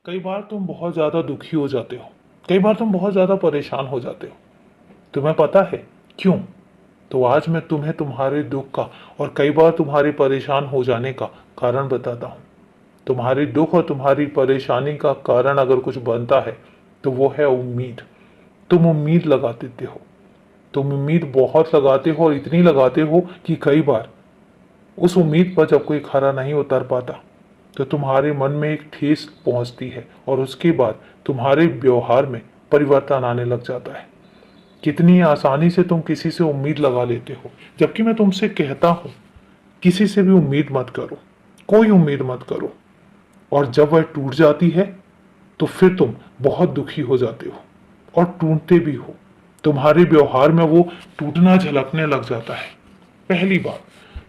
कई बार तुम बहुत ज़्यादा दुखी हो जाते हो, कई बार तुम बहुत ज़्यादा परेशान हो जाते हो। तुम्हें पता है क्यों? तो आज मैं तुम्हें तुम्हारे दुख का और कई बार तुम्हारे परेशान हो जाने का कारण बताता हूँ। तुम्हारे दुख और तुम्हारी परेशानी का कारण अगर कुछ बनता है तो वो है उम्मीद। तुम उम्मीद लगा देते हो, तुम उम्मीद बहुत लगाते हो और इतनी लगाते हो कि कई बार उस उम्मीद पर जब कोई खरा नहीं उतर पाता तो तुम्हारे मन में एक ठेस पहुंचती है और उसके बाद तुम्हारे व्यवहार में परिवर्तन आने लग जाता है। कितनी आसानी से तुम किसी से उम्मीद लगा लेते हो, जबकि मैं तुमसे कहता हूं किसी से भी उम्मीद मत करो, कोई उम्मीद मत करो। और जब वह टूट जाती है तो फिर तुम बहुत दुखी हो जाते हो और टूटते भी हो। तुम्हारे व्यवहार में वो टूटना झलकने लग जाता है। पहली बात,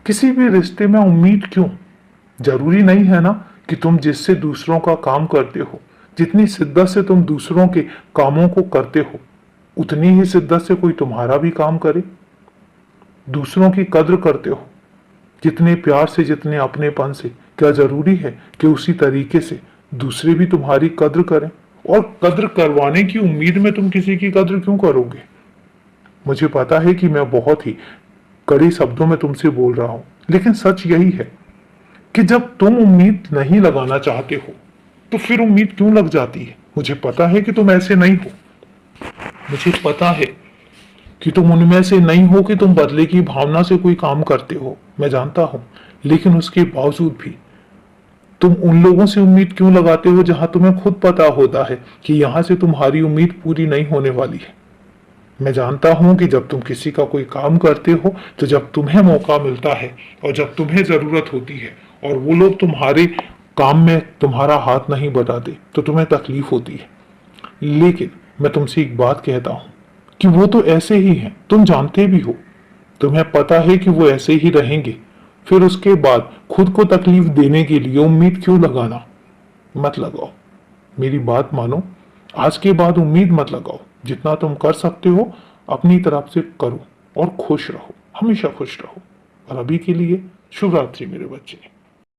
किसी भी रिश्ते में उम्मीद क्यों? जरूरी नहीं है ना कि तुम जिससे दूसरों का काम करते हो, जितनी शिद्दत से तुम दूसरों के कामों को करते हो, उतनी ही शिद्दत से कोई तुम्हारा भी काम करे। दूसरों की कद्र करते हो जितने प्यार से, जितने अपनेपन से, क्या जरूरी है कि उसी तरीके से दूसरे भी तुम्हारी कद्र करें? और कद्र करवाने की उम्मीद में तुम किसी की कद्र क्यों करोगे? मुझे पता है कि मैं बहुत ही कड़े शब्दों में तुमसे बोल रहा हूं, लेकिन सच यही है कि जब तुम उम्मीद नहीं लगाना चाहते हो तो फिर उम्मीद क्यों लग जाती है? मुझे पता है कि तुम ऐसे नहीं हो, मुझे पता है कि तुम उनमें से नहीं हो कि तुम बदले की भावना से कोई काम करते हो, मैं जानता हूं। लेकिन उसके बावजूद भी तुम उन लोगों से उम्मीद क्यों लगाते हो जहां तुम्हें खुद पता होता है कि यहां से तुम्हारी उम्मीद पूरी नहीं होने वाली है। मैं जानता हूं कि जब तुम किसी का कोई काम करते हो तो जब तुम्हें मौका मिलता है और जब तुम्हें जरूरत होती है और वो लोग तुम्हारे काम में तुम्हारा हाथ नहीं बटाते तो तुम्हें तकलीफ होती है। लेकिन मैं तुमसे एक बात कहता हूं कि वो तो ऐसे ही हैं, तुम जानते भी हो। तुम्हें पता है कि वो ऐसे ही रहेंगे, फिर उसके बाद खुद को तकलीफ देने के लिए उम्मीद क्यों लगाना? मत लगाओ, मेरी बात मानो। आज के बाद उम्मीद मत लगाओ। जितना तुम कर सकते हो अपनी तरफ से करो और खुश रहो, हमेशा खुश रहो। और अभी के लिए शुभ रात्रि मेरे बच्चे।